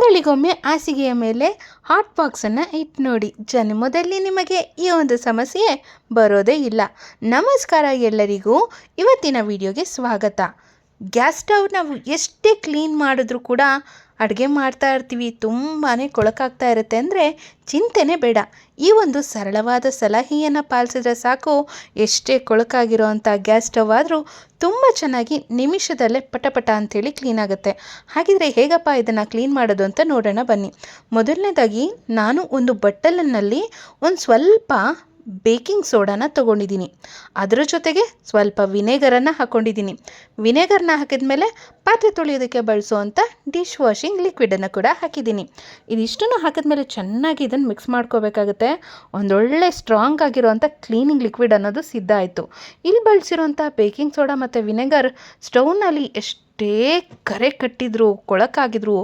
ತಿಂಗಳಿಗೊಮ್ಮೆ ಹಾಸಿಗೆಯ ಮೇಲೆ ಹಾಟ್ ಬಾಕ್ಸನ್ನು ಇಟ್ಟು ನೋಡಿ, ಜನ್ಮದಲ್ಲಿ ನಿಮಗೆ ಈ ಒಂದು ಸಮಸ್ಯೆ ಬರೋದೇ ಇಲ್ಲ. ನಮಸ್ಕಾರ ಎಲ್ಲರಿಗೂ, ಇವತ್ತಿನ ವಿಡಿಯೋಗೆ ಸ್ವಾಗತ. ಗ್ಯಾಸ್ ಸ್ಟವ್ ನಾವು ಎಷ್ಟೇ ಕ್ಲೀನ್ ಮಾಡಿದ್ರೂ ಕೂಡ ಅಡುಗೆ ಮಾಡ್ತಾ ಇರ್ತೀವಿ, ತುಂಬಾ ಕೊಳಕಾಗ್ತಾ ಇರುತ್ತೆ ಅಂದರೆ ಚಿಂತೆನೇ ಬೇಡ. ಈ ಒಂದು ಸರಳವಾದ ಸಲಹೆಯನ್ನು ಪಾಲಿಸಿದ್ರೆ ಸಾಕು, ಎಷ್ಟೇ ಕೊಳಕಾಗಿರೋ ಅಂಥ ಗ್ಯಾಸ್ ಸ್ಟವ್ ಆದರೂ ತುಂಬ ಚೆನ್ನಾಗಿ ನಿಮಿಷದಲ್ಲೇ ಪಟಪಟ ಅಂಥೇಳಿ ಕ್ಲೀನ್ ಆಗುತ್ತೆ. ಹಾಗಿದ್ರೆ ಹೇಗಪ್ಪ ಇದನ್ನು ಕ್ಲೀನ್ ಮಾಡೋದು ಅಂತ ನೋಡೋಣ ಬನ್ನಿ. ಮೊದಲನೇದಾಗಿ ನಾನು ಒಂದು ಬಟ್ಟಲಿನಲ್ಲಿ ಒಂದು ಸ್ವಲ್ಪ ಬೇಕಿಂಗ್ ಸೋಡಾನ ತೊಗೊಂಡಿದ್ದೀನಿ. ಅದರ ಜೊತೆಗೆ ಸ್ವಲ್ಪ ವಿನೆಗರನ್ನು ಹಾಕ್ಕೊಂಡಿದ್ದೀನಿ. ವಿನೆಗರ್ನ ಹಾಕಿದ್ಮೇಲೆ ಪಾತ್ರೆ ತೊಳೆಯೋದಕ್ಕೆ ಬಳಸುವಂಥ ಡಿಶ್ ವಾಷಿಂಗ್ ಲಿಕ್ವಿಡನ್ನು ಕೂಡ ಹಾಕಿದ್ದೀನಿ. ಇದಿಷ್ಟನ್ನು ಹಾಕಿದ್ಮೇಲೆ ಚೆನ್ನಾಗಿ ಇದನ್ನು ಮಿಕ್ಸ್ ಮಾಡ್ಕೋಬೇಕಾಗುತ್ತೆ. ಒಂದೊಳ್ಳೆ ಸ್ಟ್ರಾಂಗ್ ಆಗಿರೋವಂಥ ಕ್ಲೀನಿಂಗ್ ಲಿಕ್ವಿಡ್ ಅನ್ನೋದು ಸಿದ್ಧ ಆಯಿತು. ಇಲ್ಲಿ ಬಳಸಿರೋಂಥ ಬೇಕಿಂಗ್ ಸೋಡಾ ಮತ್ತು ವಿನೆಗರ್ ಸ್ಟವ್ನಲ್ಲಿ ಎಷ್ಟೇ ಕರೆ ಕಟ್ಟಿದ್ರು ಕೊಳಕಾಗಿದ್ರು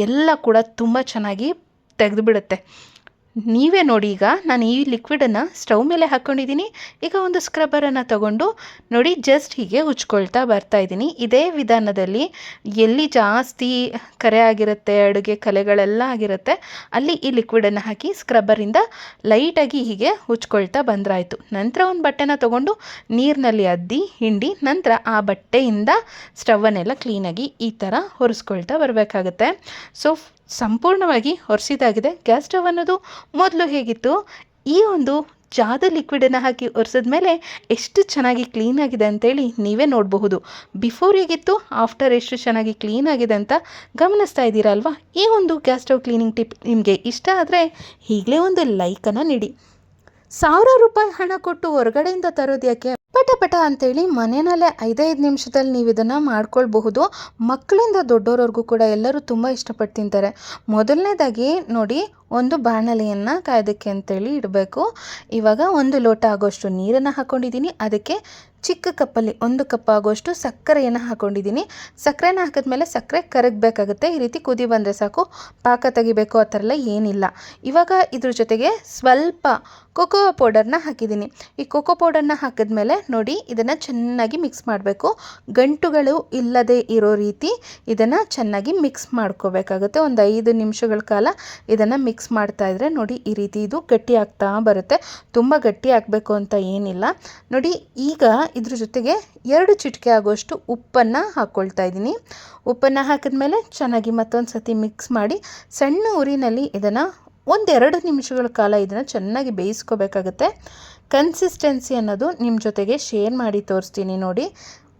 ಎಲ್ಲ ಕೂಡ ತುಂಬ ಚೆನ್ನಾಗಿ ತೆಗೆದುಬಿಡುತ್ತೆ. ನೀವೇ ನೋಡಿ, ಈಗ ನಾನು ಈ ಲಿಕ್ವಿಡನ್ನು ಸ್ಟವ್ ಮೇಲೆ ಹಾಕ್ಕೊಂಡಿದ್ದೀನಿ. ಈಗ ಒಂದು ಸ್ಕ್ರಬ್ಬರನ್ನು ತಗೊಂಡು ನೋಡಿ ಜಸ್ಟ್ ಹೀಗೆ ಉಜ್ಕೊಳ್ತಾ ಬರ್ತಾಯಿದ್ದೀನಿ. ಇದೇ ವಿಧಾನದಲ್ಲಿ ಎಲ್ಲಿ ಜಾಸ್ತಿ ಕರೆ ಆಗಿರುತ್ತೆ, ಅಡುಗೆ ಕಲೆಗಳೆಲ್ಲ ಆಗಿರುತ್ತೆ, ಅಲ್ಲಿ ಈ ಲಿಕ್ವಿಡನ್ನು ಹಾಕಿ ಸ್ಕ್ರಬ್ಬರಿಂದ ಲೈಟಾಗಿ ಹೀಗೆ ಉಜ್ಕೊಳ್ತಾ ಬಂದ್ರಾಯಿತು. ನಂತರ ಒಂದು ಬಟ್ಟೆನ ತಗೊಂಡು ನೀರಿನಲ್ಲಿ ಅದ್ದಿ ಹಿಂಡಿ ನಂತರ ಆ ಬಟ್ಟೆಯಿಂದ ಸ್ಟವ್ವನ್ನೆಲ್ಲ ಕ್ಲೀನಾಗಿ ಈ ಥರ ಒರೆಸ್ಕೊಳ್ತಾ ಬರಬೇಕಾಗುತ್ತೆ. ಸೊ ಸಂಪೂರ್ಣವಾಗಿ ಒರೆಸಿದಾಗಿದೆ. ಗ್ಯಾಸ್ ಸ್ಟವ್ ಅನ್ನೋದು ಮೊದಲು ಹೇಗಿತ್ತು, ಈ ಒಂದು ಜಾದು ಲಿಕ್ವಿಡನ್ನು ಹಾಕಿ ಒರೆಸಿದ್ಮೇಲೆ ಎಷ್ಟು ಚೆನ್ನಾಗಿ ಕ್ಲೀನಾಗಿದೆ ಅಂತೇಳಿ ನೀವೇ ನೋಡಬಹುದು. ಬಿಫೋರ್ ಹೇಗಿತ್ತು, ಆಫ್ಟರ್ ಎಷ್ಟು ಚೆನ್ನಾಗಿ ಕ್ಲೀನಾಗಿದೆ ಅಂತ ಗಮನಿಸ್ತಾ ಇದ್ದೀರಾ ಅಲ್ವಾ. ಈ ಒಂದು ಗ್ಯಾಸ್ ಸ್ಟವ್ ಕ್ಲೀನಿಂಗ್ ಟಿಪ್ ನಿಮಗೆ ಇಷ್ಟ ಆದರೆ ಈಗಲೇ ಒಂದು ಲೈಕನ್ನು ನೀಡಿ. 1000 ರೂಪಾಯಿ ಹಣ ಕೊಟ್ಟು ಹೊರಗಡೆಯಿಂದ ತರೋದು ಯಾಕೆ, ಪಟ ಅಂತೇಳಿ ಮನೆಯಲ್ಲೇ 5 ನಿಮಿಷದಲ್ಲಿ ನೀವು ಇದನ್ನು ಮಾಡ್ಕೊಳ್ಬಹುದು. ಮಕ್ಕಳಿಂದ ದೊಡ್ಡೋರವರೆಗೂ ಕೂಡ ಎಲ್ಲರೂ ತುಂಬ ಇಷ್ಟಪಟ್ಟು ತಿಂತಾರೆ. ಮೊದಲನೇದಾಗಿ ನೋಡಿ, ಒಂದು ಬಾಣಲೆಯನ್ನು ಕಾಯೋದಕ್ಕೆ ಅಂತೇಳಿ ಇಡಬೇಕು. ಇವಾಗ 1 ಲೋಟ ಆಗೋಷ್ಟು ನೀರನ್ನು ಹಾಕ್ಕೊಂಡಿದ್ದೀನಿ. ಅದಕ್ಕೆ ಚಿಕ್ಕ ಕಪ್ಪಲ್ಲಿ 1 ಕಪ್ ಆಗೋಷ್ಟು ಸಕ್ಕರೆಯನ್ನು ಹಾಕ್ಕೊಂಡಿದ್ದೀನಿ. ಸಕ್ಕರೆನ ಹಾಕಿದ್ಮೇಲೆ ಸಕ್ಕರೆ ಕರಗಬೇಕಾಗುತ್ತೆ. ಈ ರೀತಿ ಕುದಿ ಬಂದರೆ ಸಾಕು, ಪಾಕ ತೆಗಿಬೇಕು ಆ ಥರ ಎಲ್ಲ ಏನಿಲ್ಲ. ಇವಾಗ ಇದ್ರ ಜೊತೆಗೆ ಸ್ವಲ್ಪ ಕೊಕೋ ಪೌಡರ್ನ ಹಾಕಿದ್ದೀನಿ. ಈ ಕೊಕೋ ಪೌಡರ್ನ ಹಾಕಿದ್ಮೇಲೆ ನೋಡಿ ಇದನ್ನು ಚೆನ್ನಾಗಿ ಮಿಕ್ಸ್ ಮಾಡಬೇಕು. ಗಂಟುಗಳು ಇಲ್ಲದೆ ಇರೋ ರೀತಿ ಇದನ್ನು ಚೆನ್ನಾಗಿ ಮಿಕ್ಸ್ ಮಾಡ್ಕೋಬೇಕಾಗುತ್ತೆ. ಒಂದು 5 ನಿಮಿಷಗಳ ಕಾಲ ಇದನ್ನು ಮಿಕ್ಸ್ ಮಾಡ್ತಾ ಇದ್ರೆ ನೋಡಿ ಈ ರೀತಿ ಇದು ಗಟ್ಟಿ ಆಗ್ತಾ ಬರುತ್ತೆ. ತುಂಬ ಗಟ್ಟಿ ಆಗಬೇಕು ಅಂತ ಏನಿಲ್ಲ. ನೋಡಿ ಈಗ ಇದ್ರ ಜೊತೆಗೆ 2 ಚಿಟಿಕೆ ಆಗೋಷ್ಟು ಉಪ್ಪನ್ನು ಹಾಕ್ಕೊಳ್ತಾ ಇದ್ದೀನಿ. ಉಪ್ಪನ್ನು ಹಾಕಿದ್ಮೇಲೆ ಚೆನ್ನಾಗಿ ಮತ್ತೊಂದು ಸತಿ ಮಿಕ್ಸ್ ಮಾಡಿ ಸಣ್ಣ ಉರಿನಲ್ಲಿ ಇದನ್ನು 1-2 ನಿಮಿಷಗಳ ಕಾಲ ಇದನ್ನು ಚೆನ್ನಾಗಿ ಬೇಯಿಸ್ಕೋಬೇಕಾಗುತ್ತೆ. ಕನ್ಸಿಸ್ಟೆನ್ಸಿ ಅನ್ನೋದು ನಿಮ್ಮ ಜೊತೆಗೆ ಶೇರ್ ಮಾಡಿ ತೋರಿಸ್ತೀನಿ ನೋಡಿ.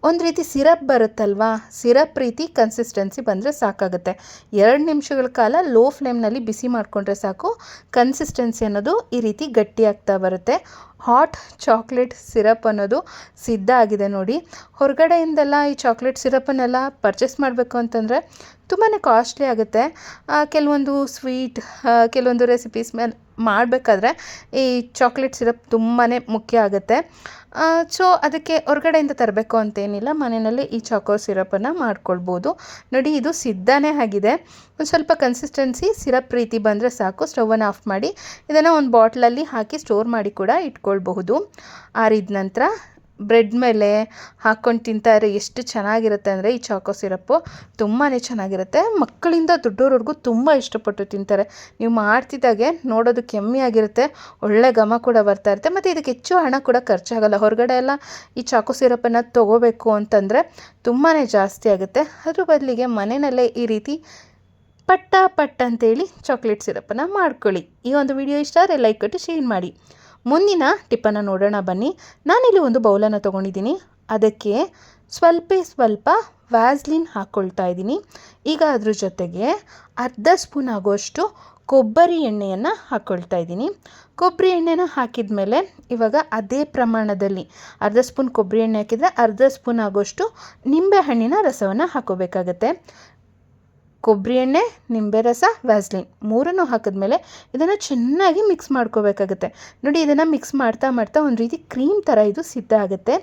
ಒಂದು ರೀತಿ ಸಿರಪ್ ಬರುತ್ತಲ್ವಾ, ಸಿರಪ್ ರೀತಿ ಕನ್ಸಿಸ್ಟೆನ್ಸಿ ಬಂದರೆ ಸಾಕಾಗುತ್ತೆ. 2 ನಿಮಿಷಗಳ ಕಾಲ ಲೋ ಫ್ಲೇಮ್ನಲ್ಲಿ ಬಿಸಿ ಮಾಡಿಕೊಂಡ್ರೆ ಸಾಕು. ಕನ್ಸಿಸ್ಟೆನ್ಸಿ ಅನ್ನೋದು ಈ ರೀತಿ ಗಟ್ಟಿ ಆಗ್ತಾ ಬರುತ್ತೆ. ಹಾಟ್ ಚಾಕ್ಲೇಟ್ ಸಿರಪ್ ಅನ್ನೋದು ಸಿದ್ಧ ಆಗಿದೆ ನೋಡಿ. ಹೊರಗಡೆಯಿಂದೆಲ್ಲ ಈ ಚಾಕ್ಲೇಟ್ ಸಿರಪನ್ನೆಲ್ಲ ಪರ್ಚೇಸ್ ಮಾಡಬೇಕು ಅಂತಂದರೆ ತುಂಬಾ ಕಾಸ್ಟ್ಲಿ ಆಗುತ್ತೆ. ಕೆಲವೊಂದು ಸ್ವೀಟ್, ಕೆಲವೊಂದು ರೆಸಿಪೀಸ್ ಮಾಡಬೇಕಾದ್ರೆ ಈ ಚಾಕ್ಲೇಟ್ ಸಿರಪ್ ತುಂಬಾ ಮುಖ್ಯ ಆಗುತ್ತೆ. ಸೊ ಅದಕ್ಕೆ ಹೊರಗಡೆಯಿಂದ ತರಬೇಕು ಅಂತೇನಿಲ್ಲ, ಮನೆಯಲ್ಲಿ ಈ ಚಾಕೋ ಸಿರಪನ್ನು ಮಾಡ್ಕೊಳ್ಬೋದು. ನೋಡಿ ಇದು ಸಿದ್ಧನೇ ಆಗಿದೆ. ಒಂದು ಸ್ವಲ್ಪ ಕನ್ಸಿಸ್ಟೆನ್ಸಿ ಸಿರಪ್ ರೀತಿ ಬಂದರೆ ಸಾಕು. ಸ್ಟವನ್ನು ಆಫ್ ಮಾಡಿ ಇದನ್ನು ಒಂದು ಬಾಟ್ಲಲ್ಲಿ ಹಾಕಿ ಸ್ಟೋರ್ ಮಾಡಿ ಕೂಡ ಇಟ್ಕೊಳ್ಬಹುದು. ಆರಿದ ನಂತರ ಬ್ರೆಡ್ ಮೇಲೆ ಹಾಕ್ಕೊಂಡು ತಿಂತಾರೆ ಎಷ್ಟು ಚೆನ್ನಾಗಿರುತ್ತೆ ಅಂದರೆ ಈ ಚಾಕೋ ಸಿರಪ್ಪು ತುಂಬಾ ಚೆನ್ನಾಗಿರುತ್ತೆ. ಮಕ್ಕಳಿಂದ ದೊಡ್ಡೋರವರೆಗೂ ತುಂಬ ಇಷ್ಟಪಟ್ಟು ತಿಂತಾರೆ. ನೀವು ಮಾಡ್ತಿದ್ದಾಗೆ ನೋಡೋದಕ್ಕೆ ಕೆಮ್ಮಿಯಾಗಿರುತ್ತೆ, ಒಳ್ಳೆ ಘಮ ಕೂಡ ಬರ್ತಾ ಇರುತ್ತೆ. ಮತ್ತು ಇದಕ್ಕೆ ಹೆಚ್ಚು ಹಣ ಕೂಡ ಖರ್ಚಾಗಲ್ಲ. ಹೊರಗಡೆ ಎಲ್ಲ ಈ ಚಾಕೋ ಸಿರಪನ್ನು ತೊಗೋಬೇಕು ಅಂತಂದರೆ ತುಂಬಾ ಜಾಸ್ತಿ ಆಗುತ್ತೆ. ಅದ್ರ ಬದಲಿಗೆ ಮನೆಯಲ್ಲೇ ಈ ರೀತಿ ಪಟ್ಟ ಅಂತೇಳಿ ಚಾಕ್ಲೇಟ್ ಸಿರಪನ್ನು ಮಾಡ್ಕೊಳ್ಳಿ. ಈ ಒಂದು ವಿಡಿಯೋ ಇಷ್ಟ ಆದರೆ ಲೈಕ್ ಕೊಟ್ಟು ಶೇರ್ ಮಾಡಿ. ಮುಂದಿನ ಟಿಪ್ಪನ್ನು ನೋಡೋಣ ಬನ್ನಿ. ನಾನಿಲ್ಲಿ ಒಂದು ಬೌಲನ್ನು ತೊಗೊಂಡಿದ್ದೀನಿ. ಅದಕ್ಕೆ ಸ್ವಲ್ಪ ವ್ಯಾಸ್ಲಿನ್ ಹಾಕ್ಕೊಳ್ತಾ ಇದ್ದೀನಿ. ಈಗ ಅದ್ರ ಜೊತೆಗೆ ಅರ್ಧ ಸ್ಪೂನ್ ಆಗೋಷ್ಟು ಕೊಬ್ಬರಿ ಎಣ್ಣೆಯನ್ನು ಹಾಕ್ಕೊಳ್ತಾ ಇದ್ದೀನಿ. ಕೊಬ್ಬರಿ ಎಣ್ಣೆನ ಹಾಕಿದ ಮೇಲೆ ಇವಾಗ ಅದೇ ಪ್ರಮಾಣದಲ್ಲಿ ಅರ್ಧ ಸ್ಪೂನ್ ಕೊಬ್ಬರಿ ಎಣ್ಣೆ ಹಾಕಿದರೆ ಅರ್ಧ ಸ್ಪೂನ್ ಆಗೋಷ್ಟು ನಿಂಬೆಹಣ್ಣಿನ ರಸವನ್ನು ಹಾಕೋಬೇಕಾಗತ್ತೆ. ಕೊಬ್ಬರಿ ಎಣ್ಣೆ, ನಿಂಬೆ ರಸ, ವ್ಯಾಸ್ಲಿನ್ 3 ಹಾಕಿದ್ಮೇಲೆ ಇದನ್ನು ಚೆನ್ನಾಗಿ ಮಿಕ್ಸ್ ಮಾಡ್ಕೋಬೇಕಾಗುತ್ತೆ. ನೋಡಿ ಇದನ್ನು ಮಿಕ್ಸ್ ಮಾಡ್ತಾ ಒಂದು ರೀತಿ ಕ್ರೀಮ್ ಥರ ಇದು ಸಿದ್ಧ ಆಗುತ್ತೆ.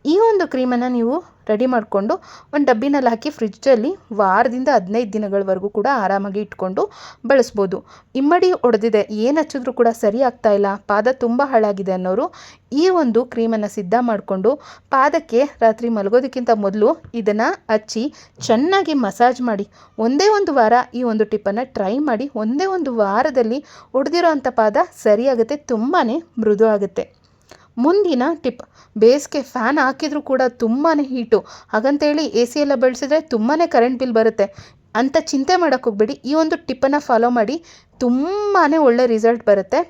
ಈ ಒಂದು ಕ್ರೀಮನ್ನು ನೀವು ರೆಡಿ ಮಾಡಿಕೊಂಡು ಒಂದು ಡಬ್ಬಿನಲ್ಲಿ ಹಾಕಿ ಫ್ರಿಜ್ಜಲ್ಲಿ ವಾರದಿಂದ 15 ದಿನಗಳವರೆಗೂ ಕೂಡ ಆರಾಮಾಗಿ ಇಟ್ಕೊಂಡು ಬಳಸ್ಬೋದು. ಇಮ್ಮಡಿ ಒಡೆದಿದೆ, ಏನು ಹಚ್ಚಿದ್ರೂ ಕೂಡ ಸರಿ ಆಗ್ತಾ ಇಲ್ಲ, ಪಾದ ತುಂಬ ಹಾಳಾಗಿದೆ ಅನ್ನೋರು ಈ ಒಂದು ಕ್ರೀಮನ್ನು ಸಿದ್ಧ ಮಾಡಿಕೊಂಡು ಪಾದಕ್ಕೆ ರಾತ್ರಿ ಮಲಗೋದಕ್ಕಿಂತ ಮೊದಲು ಇದನ್ನು ಹಚ್ಚಿ ಚೆನ್ನಾಗಿ ಮಸಾಜ್ ಮಾಡಿ ಒಂದೇ ಒಂದು ವಾರ ಈ ಒಂದು ಟಿಪ್ಪನ್ನು ಟ್ರೈ ಮಾಡಿ. ಒಂದೇ ಒಂದು ವಾರದಲ್ಲಿ ಒಡೆದಿರೋ ಅಂಥ ಪಾದ ಸರಿಯಾಗುತ್ತೆ, ತುಂಬಾ ಮೃದು ಆಗುತ್ತೆ. ಮುಂದಿನ ಟಿಪ್, ಬೇಸಿಗೆ ಫ್ಯಾನ್ ಹಾಕಿದರೂ ಕೂಡ ತುಂಬಾ ಹೀಟು, ಹಾಗಂತೇಳಿ ಎ ಸಿ ಎಲ್ಲ ಬಳಸಿದ್ರೆ ತುಂಬಾ ಕರೆಂಟ್ ಬಿಲ್ ಬರುತ್ತೆ ಅಂತ ಚಿಂತೆ ಮಾಡೋಕ್ಕೆ ಹೋಗಬೇಡಿ. ಈ ಒಂದು ಟಿಪ್ಪನ್ನು ಫಾಲೋ ಮಾಡಿ, ತುಂಬಾ ಒಳ್ಳೆ ರಿಸಲ್ಟ್ ಬರುತ್ತೆ.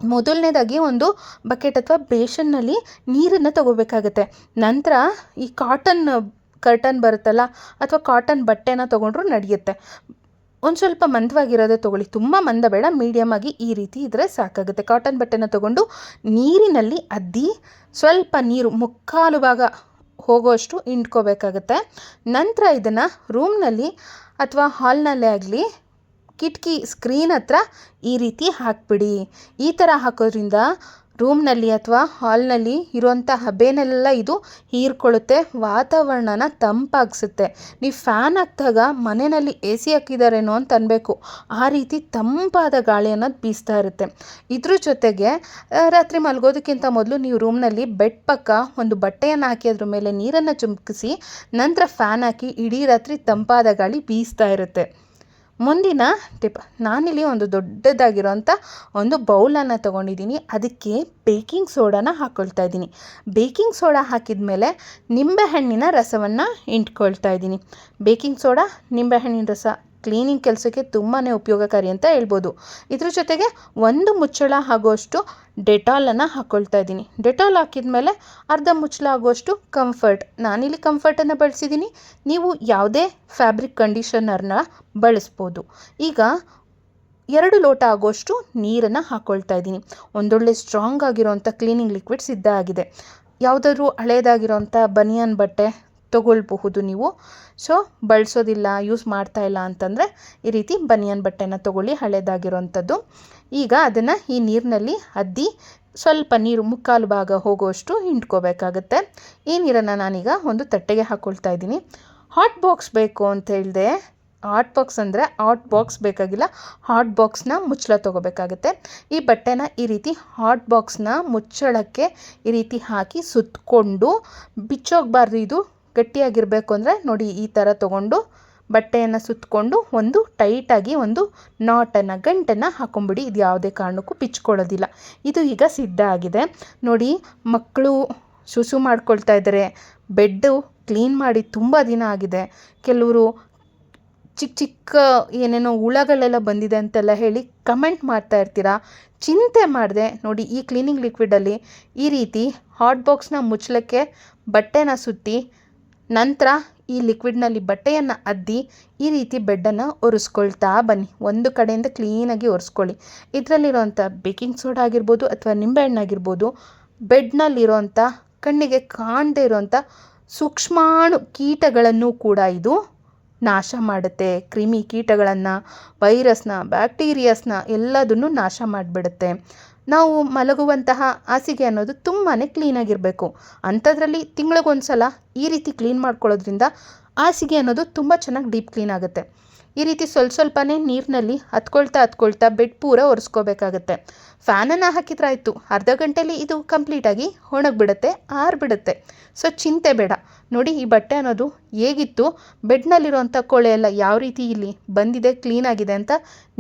ಮೊದಲನೇದಾಗಿ ಒಂದು ಬಕೆಟ್ ಅಥವಾ ಬೇಷನ್ನಲ್ಲಿ ನೀರನ್ನು ತಗೋಬೇಕಾಗತ್ತೆ. ನಂತರ ಈ ಕಾಟನ್ ಕರ್ಟನ್ ಬರುತ್ತಲ್ಲ ಅಥವಾ ಕಾಟನ್ ಬಟ್ಟೆನ ತೊಗೊಂಡ್ರೂ ನಡೆಯುತ್ತೆ. ಒಂದು ಸ್ವಲ್ಪ ಮಂದವಾಗಿರೋದೇ ತೊಗೊಳ್ಳಿ, ತುಂಬ ಮಂದ ಬೇಡ, ಮೀಡಿಯಮ್ ಆಗಿ ಈ ರೀತಿ ಇದ್ದರೆ ಸಾಕಾಗುತ್ತೆ. ಕಾಟನ್ ಬಟ್ಟೆನ ತೊಗೊಂಡು ನೀರಿನಲ್ಲಿ ಅದ್ದಿ ಸ್ವಲ್ಪ ನೀರು ಮುಕ್ಕಾಲು ಭಾಗ ಹೋಗೋಷ್ಟು ಹಿಂಡ್ಕೋಬೇಕಾಗತ್ತೆ. ನಂತರ ಇದನ್ನು ರೂಮ್ನಲ್ಲಿ ಅಥವಾ ಹಾಲ್ನಲ್ಲೇ ಆಗಲಿ ಕಿಟಕಿ ಸ್ಕ್ರೀನ್ ಹತ್ರ ಈ ರೀತಿ ಹಾಕಿಬಿಡಿ. ಈ ಥರ ಹಾಕೋದ್ರಿಂದ ರೂಮ್ನಲ್ಲಿ ಅಥವಾ ಹಾಲ್ನಲ್ಲಿ ಇರುವಂಥ ಹಬೆನೆಲ್ಲ ಇದು ಹೀರ್ಕೊಳ್ಳುತ್ತೆ, ವಾತಾವರಣನ ತಂಪಾಗಿಸುತ್ತೆ. ನೀವು ಫ್ಯಾನ್ ಹಾಕಿದಾಗ ಮನೆಯಲ್ಲಿ ಎ ಸಿ ಹಾಕಿದಾರೇನೋ ಅಂತ ಅನ್ಬೇಕು, ಆ ರೀತಿ ತಂಪಾದ ಗಾಳಿ ಅನ್ನೋದು ಬೀಸ್ತಾ ಇರುತ್ತೆ. ಇದ್ರ ಜೊತೆಗೆ ರಾತ್ರಿ ಮಲಗೋದಕ್ಕಿಂತ ಮೊದಲು ನೀವು ರೂಮ್ನಲ್ಲಿ ಬೆಡ್ ಪಕ್ಕ ಒಂದು ಬಟ್ಟೆಯನ್ನು ಹಾಕಿ ಅದ್ರ ಮೇಲೆ ನೀರನ್ನು ಚಿಮುಕಿಸಿ ನಂತರ ಫ್ಯಾನ್ ಹಾಕಿ ಇಡೀ ರಾತ್ರಿ ತಂಪಾದ ಗಾಳಿ ಬೀಸ್ತಾ ಇರುತ್ತೆ. ಮುಂದಿನ ಟಿಪ್, ನಾನಿಲ್ಲಿ ಒಂದು ದೊಡ್ಡದಾಗಿರೋಂಥ ಒಂದು ಬೌಲನ್ನು ತೊಗೊಂಡಿದ್ದೀನಿ, ಅದಕ್ಕೆ ಬೇಕಿಂಗ್ ಸೋಡಾನ ಹಾಕ್ಕೊಳ್ತಾ ಇದ್ದೀನಿ. ಬೇಕಿಂಗ್ ಸೋಡಾ ಹಾಕಿದ ಮೇಲೆ ನಿಂಬೆಹಣ್ಣಿನ ರಸವನ್ನು ಇಂಟ್ಕೊಳ್ತಾ ಇದ್ದೀನಿ. ಬೇಕಿಂಗ್ ಸೋಡಾ, ನಿಂಬೆಹಣ್ಣಿನ ರಸ ಕ್ಲೀನಿಂಗ್ ಕೆಲಸಕ್ಕೆ ತುಂಬಾ ಉಪಯೋಗಕಾರಿ ಅಂತ ಹೇಳ್ಬೋದು. ಇದ್ರ ಜೊತೆಗೆ ಒಂದು ಮುಚ್ಚಳ ಆಗುವಷ್ಟು ಡೆಟಾಲನ್ನು ಹಾಕ್ಕೊಳ್ತಾ ಇದ್ದೀನಿ. ಡೆಟಾಲ್ ಹಾಕಿದ ಮೇಲೆ ಅರ್ಧ ಮುಚ್ಚಳ ಆಗುವಷ್ಟು ಕಂಫರ್ಟ್, ನಾನಿಲ್ಲಿ ಕಂಫರ್ಟನ್ನು ಬಳಸಿದ್ದೀನಿ, ನೀವು ಯಾವುದೇ ಫ್ಯಾಬ್ರಿಕ್ ಕಂಡೀಷನರ್ನ ಬಳಸ್ಬೋದು. ಈಗ 2 ಲೋಟ ಆಗುವಷ್ಟು ನೀರನ್ನು ಹಾಕ್ಕೊಳ್ತಾ ಇದ್ದೀನಿ. ಒಂದೊಳ್ಳೆ ಸ್ಟ್ರಾಂಗ್ ಆಗಿರೋಂಥ ಕ್ಲೀನಿಂಗ್ ಲಿಕ್ವಿಡ್ ಸಿದ್ಧ ಆಗಿದೆ. ಯಾವುದಾದ್ರೂ ಹಳೇದಾಗಿರೋಂಥ ಬನಿಯನ್ ಬಟ್ಟೆ ತೊಗೊಳ್ಬಹುದು ನೀವು. ಸೊ ಬಳಸೋದಿಲ್ಲ, ಯೂಸ್ ಮಾಡ್ತಾ ಇಲ್ಲ ಅಂತಂದರೆ ಈ ರೀತಿ ಬನಿಯನ್ ಬಟ್ಟೆನ ತೊಗೊಳ್ಳಿ, ಹಳೇದಾಗಿರೋಂಥದ್ದು. ಈಗ ಅದನ್ನು ಈ ನೀರಿನಲ್ಲಿ ಅದ್ದಿ ಸ್ವಲ್ಪ ನೀರು ಮುಕ್ಕಾಲು ಭಾಗ ಹೋಗುವಷ್ಟು ಹಿಂಡ್ಕೋಬೇಕಾಗತ್ತೆ. ಈ ನೀರನ್ನು ನಾನೀಗ ಒಂದು ತಟ್ಟೆಗೆ ಹಾಕ್ಕೊಳ್ತಾ ಇದ್ದೀನಿ. ಹಾಟ್ ಬಾಕ್ಸ್ ಬೇಕು ಅಂತ ಹೇಳಿದೆ. ಹಾಟ್ ಬಾಕ್ಸ್ ಅಂದರೆ ಹಾಟ್ ಬಾಕ್ಸ್ ಬೇಕಾಗಿಲ್ಲ, ಹಾಟ್ ಬಾಕ್ಸ್ನ ಮುಚ್ಚಳ ತೊಗೋಬೇಕಾಗುತ್ತೆ. ಈ ಬಟ್ಟೆನ ಈ ರೀತಿ ಹಾಟ್ ಬಾಕ್ಸ್ನ ಮುಚ್ಚಳಕ್ಕೆ ಈ ರೀತಿ ಹಾಕಿ ಸುತ್ತಕೊಂಡು, ಬಿಚ್ಚೋಗಬಾರ್ದು, ಇದು ಗಟ್ಟಿಯಾಗಿರಬೇಕು ಅಂದರೆ ನೋಡಿ ಈ ಥರ ತೊಗೊಂಡು ಬಟ್ಟೆಯನ್ನು ಸುತ್ತಕೊಂಡು ಒಂದು ಟೈಟಾಗಿ ಒಂದು ನಾಟನ್ನು ಗಂಟನ್ನು ಹಾಕೊಂಬಿಡಿ. ಇದು ಯಾವುದೇ ಕಾರಣಕ್ಕೂ ಬಿಚ್ಕೊಳ್ಳೋದಿಲ್ಲ. ಇದು ಈಗ ಸಿದ್ಧ ಆಗಿದೆ ನೋಡಿ. ಮಕ್ಕಳು ಸುಸು ಮಾಡ್ಕೊಳ್ತಾ ಇದ್ದಾರೆ, ಬೆಡ್ಡು ಕ್ಲೀನ್ ಮಾಡಿ ತುಂಬ ದಿನ ಆಗಿದೆ, ಕೆಲವರು ಚಿಕ್ಕ ಚಿಕ್ಕ ಏನೇನೋ ಹುಳಗಳೆಲ್ಲ ಬಂದಿದೆ ಅಂತೆಲ್ಲ ಹೇಳಿ ಕಮೆಂಟ್ ಮಾಡ್ತಾ ಇರ್ತೀರಾ. ಚಿಂತೆ ಮಾಡಿದೆ ನೋಡಿ, ಈ ಕ್ಲೀನಿಂಗ್ ಲಿಕ್ವಿಡಲ್ಲಿ ಈ ರೀತಿ ಹಾಟ್ ಬಾಕ್ಸ್ನ ಮುಚ್ಚಳಕ್ಕೆ ಬಟ್ಟೆನ ಸುತ್ತಿ ನಂತರ ಈ ಲಿಕ್ವಿಡ್ನಲ್ಲಿ ಬಟ್ಟೆಯನ್ನು ಅದ್ದಿ ಈ ರೀತಿ ಬೆಡ್ಡನ್ನು ಒರೆಸ್ಕೊಳ್ತಾ ಬನ್ನಿ. ಒಂದು ಕಡೆಯಿಂದ ಕ್ಲೀನಾಗಿ ಒರೆಸ್ಕೊಳ್ಳಿ. ಇದರಲ್ಲಿರೋಂಥ ಬೇಕಿಂಗ್ ಸೋಡಾ ಆಗಿರ್ಬೋದು ಅಥವಾ ನಿಂಬೆಹಣ್ಣಾಗಿರ್ಬೋದು ಬೆಡ್ನಲ್ಲಿರೋಂಥ ಕಣ್ಣಿಗೆ ಕಾಣದೇ ಇರೋಂಥ ಸೂಕ್ಷ್ಮಾಣು ಕೀಟಗಳನ್ನು ಕೂಡ ಇದು ನಾಶ ಮಾಡುತ್ತೆ. ಕ್ರಿಮಿ ಕೀಟಗಳನ್ನು, ವೈರಸ್ನ, ಬ್ಯಾಕ್ಟೀರಿಯಾಸ್ನ ಎಲ್ಲದನ್ನು ನಾಶ ಮಾಡಿಬಿಡುತ್ತೆ. ನಾವು ಮಲಗುವಂತಹ ಹಾಸಿಗೆ ಅನ್ನೋದು ತುಂಬಾ ಕ್ಲೀನಾಗಿರಬೇಕು. ಅಂಥದ್ರಲ್ಲಿ ತಿಂಗಳಿಗೊಂದು ಸಲ ಈ ರೀತಿ ಕ್ಲೀನ್ ಮಾಡ್ಕೊಳ್ಳೋದ್ರಿಂದ ಹಾಸಿಗೆ ಅನ್ನೋದು ತುಂಬ ಚೆನ್ನಾಗಿ ಡೀಪ್ ಕ್ಲೀನ್ ಆಗುತ್ತೆ. ಈ ರೀತಿ ಸ್ವಲ್ಪನೇ ನೀರಿನಲ್ಲಿ ಹತ್ಕೊಳ್ತಾ ಬೆಡ್ ಪೂರ ಒರೆಸ್ಕೋಬೇಕಾಗತ್ತೆ. ಫ್ಯಾನನ್ನು ಹಾಕಿದ್ರೆ ಆಯಿತು, ಅರ್ಧ ಗಂಟೆಯಲ್ಲಿ ಇದು ಕಂಪ್ಲೀಟಾಗಿ ಒಣಗಿಬಿಡುತ್ತೆ, ಆರಿಬಿಡುತ್ತೆ. ಸೊ ಚಿಂತೆ ಬೇಡ. ನೋಡಿ ಈ ಬಟ್ಟೆ ಅನ್ನೋದು ಹೇಗಿತ್ತು, ಬೆಡ್ನಲ್ಲಿರೋಂಥ ಕೊಳೆ ಎಲ್ಲ ಯಾವ ರೀತಿ ಇಲ್ಲಿ ಬಂದಿದೆ, ಕ್ಲೀನಾಗಿದೆ ಅಂತ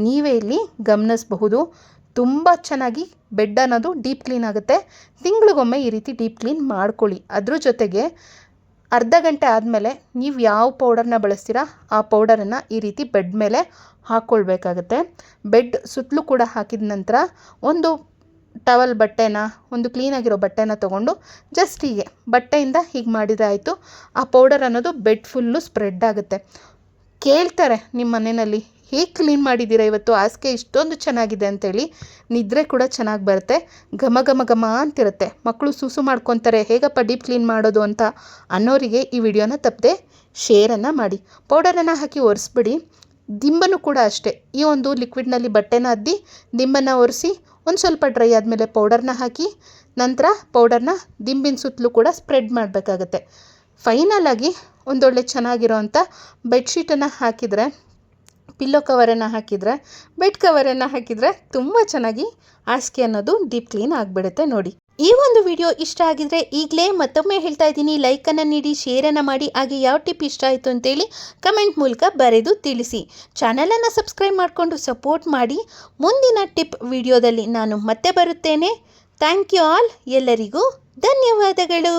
ನೀವೇ ಇಲ್ಲಿ ಗಮನಿಸಬಹುದು. ತುಂಬ ಚೆನ್ನಾಗಿ ಬೆಡ್ ಅನ್ನೋದು ಡೀಪ್ ಕ್ಲೀನ್ ಆಗುತ್ತೆ. ತಿಂಗಳಿಗೊಮ್ಮೆ ಈ ರೀತಿ ಡೀಪ್ ಕ್ಲೀನ್ ಮಾಡ್ಕೊಳ್ಳಿ. ಅದ್ರ ಜೊತೆಗೆ ಅರ್ಧ ಗಂಟೆ ಆದಮೇಲೆ ನೀವು ಯಾವ ಪೌಡರ್ನ ಬಳಸ್ತೀರಾ ಆ ಪೌಡರನ್ನು ಈ ರೀತಿ ಬೆಡ್ ಮೇಲೆ ಹಾಕ್ಕೊಳ್ಬೇಕಾಗತ್ತೆ. ಬೆಡ್ ಸುತ್ತಲೂ ಕೂಡ ಹಾಕಿದ ನಂತರ ಒಂದು ಟವಲ್ ಬಟ್ಟೆನ, ಒಂದು ಕ್ಲೀನಾಗಿರೋ ಬಟ್ಟೆನ ತೊಗೊಂಡು ಜಸ್ಟ್ ಹೀಗೆ ಬಟ್ಟೆಯಿಂದ ಹೀಗೆ ಮಾಡಿದರೆ ಆಯಿತು. ಆ ಪೌಡರ್ ಅನ್ನೋದು ಬೆಡ್ ಫುಲ್ಲು ಸ್ಪ್ರೆಡ್ ಆಗುತ್ತೆ. ಕೇಳ್ತಾರೆ ನಿಮ್ಮ ಮನೆಯಲ್ಲಿ, ಹೇಗೆ ಕ್ಲೀನ್ ಮಾಡಿದ್ದೀರಾ ಇವತ್ತು, ಹಾಸಿಗೆ ಇಷ್ಟೊಂದು ಚೆನ್ನಾಗಿದೆ ಅಂತೇಳಿ. ನಿದ್ರೆ ಕೂಡ ಚೆನ್ನಾಗಿ ಬರುತ್ತೆ, ಘಮ ಘಮ ಘಮ ಅಂತಿರುತ್ತೆ. ಮಕ್ಕಳು ಸೂಸು ಮಾಡ್ಕೊತಾರೆ, ಹೇಗಪ್ಪ ಡೀಪ್ ಕ್ಲೀನ್ ಮಾಡೋದು ಅಂತ ಅನ್ನೋರಿಗೆ ಈ ವಿಡಿಯೋನ ತಪ್ಪದೆ ಶೇರನ್ನು ಮಾಡಿ. ಪೌಡರನ್ನು ಹಾಕಿ ಒರೆಸ್ಬಿಡಿ. ದಿಂಬನ್ನು ಕೂಡ ಅಷ್ಟೇ, ಈ ಒಂದು ಲಿಕ್ವಿಡ್ನಲ್ಲಿ ಬಟ್ಟೆನ ಅದ್ದಿ ದಿಂಬನ್ನು ಒರೆಸಿ ಒಂದು ಸ್ವಲ್ಪ ಡ್ರೈ ಆದಮೇಲೆ ಪೌಡರ್ನ ಹಾಕಿ ನಂತರ ಪೌಡರ್ನ ದಿಂಬಿನ ಸುತ್ತಲೂ ಕೂಡ ಸ್ಪ್ರೆಡ್ ಮಾಡಬೇಕಾಗತ್ತೆ. ಫೈನಲಾಗಿ ಒಂದೊಳ್ಳೆ ಚೆನ್ನಾಗಿರೋವಂಥ ಬೆಡ್ಶೀಟನ್ನು ಹಾಕಿದರೆ, ಪಿಲ್ಲೋ ಕವರನ್ನು ಹಾಕಿದರೆ, ಬೆಡ್ ಕವರನ್ನು ಹಾಕಿದರೆ ತುಂಬ ಚೆನ್ನಾಗಿ ಹಾಸಿಗೆ ಅನ್ನೋದು ಡೀಪ್ ಕ್ಲೀನ್ ಆಗಿಬಿಡುತ್ತೆ ನೋಡಿ. ಈ ಒಂದು ವಿಡಿಯೋ ಇಷ್ಟ ಆಗಿದ್ರೆ ಈಗಲೇ ಮತ್ತೊಮ್ಮೆ ಹೇಳ್ತಾ ಇದ್ದೀನಿ, ಲೈಕನ್ನು ನೀಡಿ, ಶೇರನ್ನು ಮಾಡಿ, ಹಾಗೆ ಯಾವ ಟಿಪ್ ಇಷ್ಟ ಆಯಿತು ಅಂತೇಳಿ ಕಮೆಂಟ್ ಮೂಲಕ ಬರೆದು ತಿಳಿಸಿ. ಚಾನಲನ್ನು ಸಬ್ಸ್ಕ್ರೈಬ್ ಮಾಡಿಕೊಂಡು ಸಪೋರ್ಟ್ ಮಾಡಿ. ಮುಂದಿನ ಟಿಪ್ ವಿಡಿಯೋದಲ್ಲಿ ನಾನು ಮತ್ತೆ ಬರುತ್ತೇನೆ. Thank you all. ಎಲ್ಲರಿಗೂ ಧನ್ಯವಾದಗಳು.